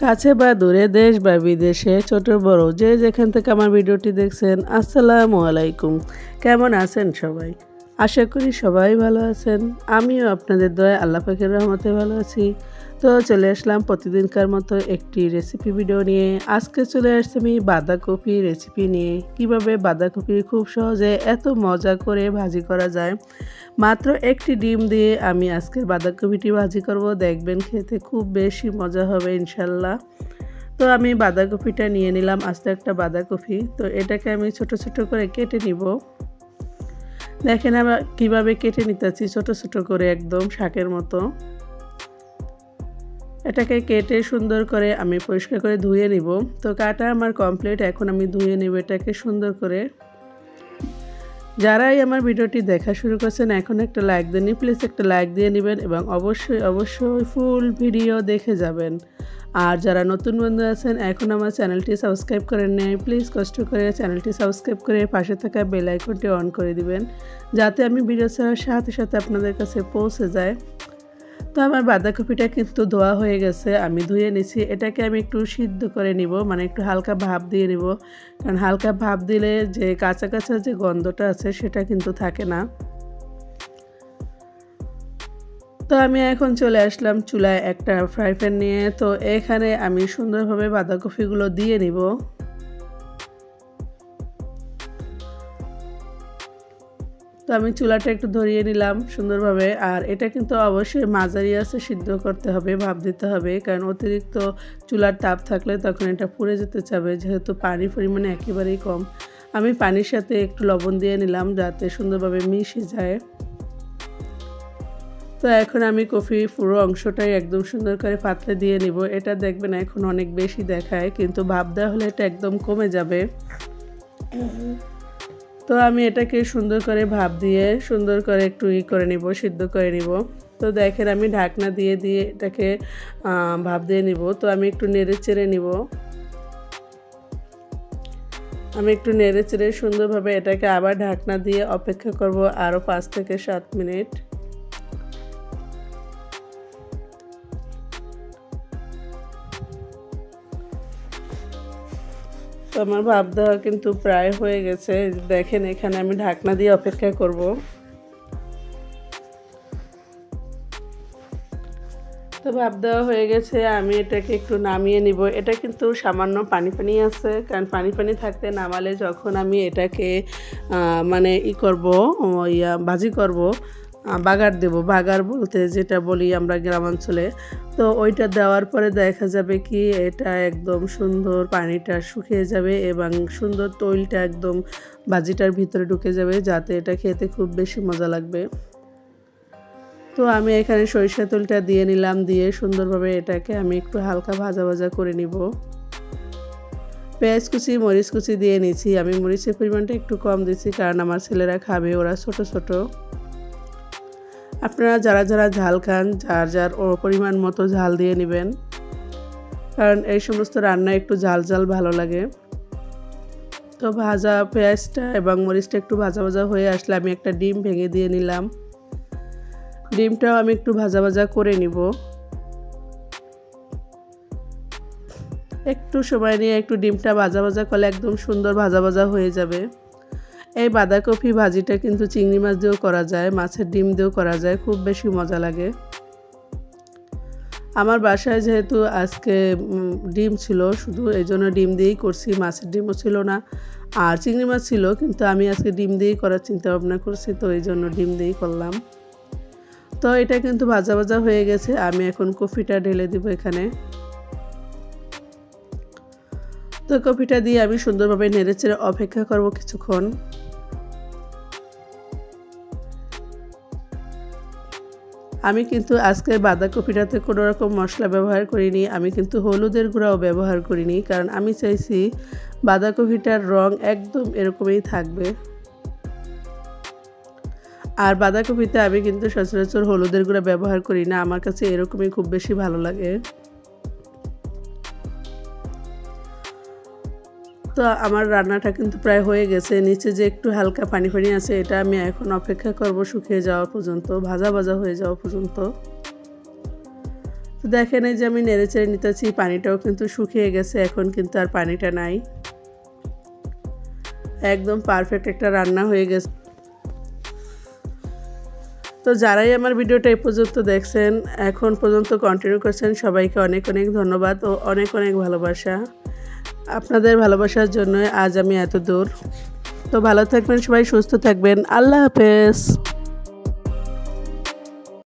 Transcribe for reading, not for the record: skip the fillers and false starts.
কাছে বা দূরে দেশ বা বিদেশে ছোট বড় যে যেখান থেকে আমার ভিডিওটি দেখছেন আসসালামু আলাইকুম। কেমন আছেন সবাই? আশা করি সবাই ভালো আছেন। আমিও আপনাদের দয়ায় আল্লাহ পাকের রহমতে ভালো আছি। তো চলে আসলাম প্রতিদিনকার মতো একটি রেসিপি ভিডিও নিয়ে। আজকে চলে আসছি আমি বাঁধাকপি রেসিপি নিয়ে। কিভাবে বাঁধাকপি খুব সহজে এত মজা করে ভাজি করা যায়। মাত্র একটি ডিম দিয়ে আমি আজকের বাঁধাকপিটি ভাজি করব। দেখবেন খেতে খুব বেশি মজা হবে ইনশাল্লাহ। তো আমি বাঁধাকপিটা নিয়ে নিলাম, আস্তে একটা বাঁধাকপি। তো এটাকে আমি ছোট ছোট করে কেটে নিব। দেখেন আমরা কীভাবে কেটে নিতেছি, ছোট ছোট করে একদম শাকের মতো। এটাকে কেটে সুন্দর করে আমি পরিষ্কার করে ধুয়ে নিব। তো কাটা আমার কমপ্লিট, এখন আমি ধুয়ে নিব এটাকে সুন্দর করে। যারাই আমার ভিডিওটি দেখা শুরু করছেন এখন একটা লাইক দেন, প্লিজ একটা লাইক দিয়ে নেবেন এবং অবশ্যই ফুল ভিডিও দেখে যাবেন। আর যারা নতুন বন্ধু আছেন এখন আমার চ্যানেলটি সাবস্ক্রাইব করেন নাই, প্লিজ কষ্ট করে চ্যানেলটি সাবস্ক্রাইব করে পাশে থাকা বেল আইকনটি অন করে দিবেন, যাতে আমি ভিডিও ছাড়ার সাথে সাথে আপনাদের কাছে পৌঁছে যায়। তো আমার বাঁধাকপিটা কিন্তু ধোয়া হয়ে গেছে, আমি ধুয়ে নিছি। এটাকে আমি একটু সিদ্ধ করে নিব, মানে একটু হালকা ভাপ দিয়ে নিব, কারণ হালকা ভাপ দিলে যে কাঁচা কাঁচা যে গন্ধটা আছে সেটা কিন্তু থাকে না। তো আমি এখন চলে আসলাম চুলায় একটা ফ্রাই প্যান নিয়ে। তো এখানে আমি সুন্দরভাবে বাঁধাকপিগুলো দিয়ে নিব। তো আমি চুলাটা একটু ধরিয়ে নিলাম সুন্দরভাবে। আর এটা কিন্তু অবশ্যই মাঝারি আঁচে সিদ্ধ করতে হবে, ভাপ দিতে হবে, কারণ অতিরিক্ত চুলার তাপ থাকলে তখন এটা পুড়ে যেতে চাবে, যেহেতু পানির পরিমাণে একেবারেই কম। আমি পানির সাথে একটু লবণ দিয়ে নিলাম যাতে সুন্দরভাবে মিশে যায়। তো এখন আমি কফি পুরো অংশটাই একদম সুন্দর করে পাতলে দিয়ে নিব। এটা দেখবেন এখন অনেক বেশি দেখায়, কিন্তু ভাপ দেওয়া হলে এটা একদম কমে যাবে। তো আমি এটাকে সুন্দর করে ভাপ দিয়ে সুন্দর করে একটু করে নিব, সিদ্ধ করে নিব। তো দেখেন আমি ঢাকনা দিয়ে এটাকে ভাপ দিয়ে নিব। তো আমি একটু নেড়ে চেড়ে নিব। আমি একটু নেড়ে চেড়ে সুন্দরভাবে এটাকে আবার ঢাকনা দিয়ে অপেক্ষা করব আরও 5 থেকে 7 মিনিট। তো আমার ভাপ দেওয়া কিন্তু প্রায় হয়ে গেছে। দেখেন এখানে আমি ঢাকনা দিয়ে অপেক্ষা করব। তো ভাপ দেওয়া হয়ে গেছে, আমি এটাকে একটু নামিয়ে নিব। এটা কিন্তু সামান্য পানি পানি আছে, কারণ পানি পানি থাকতে নামালে যখন আমি এটাকে মানে করব, ভাজি করব, বাগার দেব, বাগার বলতে যেটা বলি আমরা গ্রামাঞ্চলে। তো ওইটা দেওয়ার পরে দেখা যাবে কি এটা একদম সুন্দর পানিটা শুকিয়ে যাবে এবং সুন্দর তৈলটা একদম ভাজিটার ভিতরে ঢুকে যাবে, যাতে এটা খেতে খুব বেশি মজা লাগবে। তো আমি এখানে সরিষার তেলটা দিয়ে নিলাম, দিয়ে সুন্দরভাবে এটাকে আমি একটু হালকা ভাজা ভাজা করে নিব। পেঁয়াজ কুচি মরিচ কুচি দিয়ে নিয়েছি। আমি মরিচের পরিমাণটা একটু কম দিচ্ছি, কারণ আমার ছেলেরা খাবে, ওরা ছোট ছোট। আপনারা যারা যারা ঝাল খান যার যার পরিমাণ মতো ঝাল দিয়ে নেবেন, কারণ এই সমস্ত রান্না একটু ঝাল ঝাল ভালো লাগে। তো ভাজা পেঁয়াজটা এবং মরিচটা একটু ভাজা ভাজা হয়ে আসলে আমি একটা ডিম ভেঙে দিয়ে নিলাম। ডিমটাও আমি একটু ভাজা ভাজা করে নিব। একটু সময় নিয়ে একটু ডিমটা ভাজা ভাজা করলে একদম সুন্দর ভাজা ভাজা হয়ে যাবে। এই বাঁধাকপি ভাজিটা কিন্তু চিংড়ি মাছ দিয়েও করা যায়, মাছের ডিম দিয়েও করা যায়, খুব বেশি মজা লাগে। আমার বাসায় যেহেতু আজকে ডিম ছিল শুধু, এই জন্য ডিম দিয়েই করছি, মাছের ডিমও ছিল না। আর চিংড়ি মাছ ছিল, কিন্তু আমি আজকে ডিম দিয়েই করার চিন্তা ভাবনা করছি, তো এই জন্য ডিম দিয়েই করলাম। তো এটা কিন্তু ভাজা ভাজা হয়ে গেছে, আমি এখন কফিটা ঢেলে দিব এখানে। তো কফিটা দিয়ে আমি সুন্দরভাবে নেড়েচেড়ে অপেক্ষা করব কিছুক্ষণ। আমি কিন্তু আজকের বাঁধাকপিটাতে কোনো রকম মশলা ব্যবহার করিনি, আমি কিন্তু হলুদের গুঁড়াও ব্যবহার করিনি, কারণ আমি চাইছি বাঁধাকপিটার রং একদম এরকমই থাকবে। আর বাঁধাকপিতে আমি কিন্তু সচরাচর হলুদের গুঁড়া ব্যবহার করি না, আমার কাছে এরকমই খুব বেশি ভালো লাগে। তো আমার রান্নাটা কিন্তু প্রায় হয়ে গেছে। নিচে যে একটু হালকা পানি পানি আছে, এটা আমি এখন অপেক্ষা করব শুকিয়ে যাওয়া পর্যন্ত, ভাজা ভাজা হয়ে যাওয়া পর্যন্ত। তো তো দেখেন এই যে আমি নেড়ে চেড়ে নিতেছি, পানিটাও কিন্তু শুকিয়ে গেছে, এখন কিন্তু আর পানিটা নাই। একদম পারফেক্ট একটা রান্না হয়ে গেছে। তো যারাই আমার ভিডিওটা এই পর্যন্ত দেখছেন, এখন পর্যন্ত কন্টিনিউ করছেন, সবাইকে অনেক অনেক ধন্যবাদ ও অনেক অনেক ভালোবাসা। আপনাদের ভালোবাসার জন্য আজ আমি এত দূর। তো ভালো থাকবেন সবাই, সুস্থ থাকবেন। আল্লাহ হাফেজ।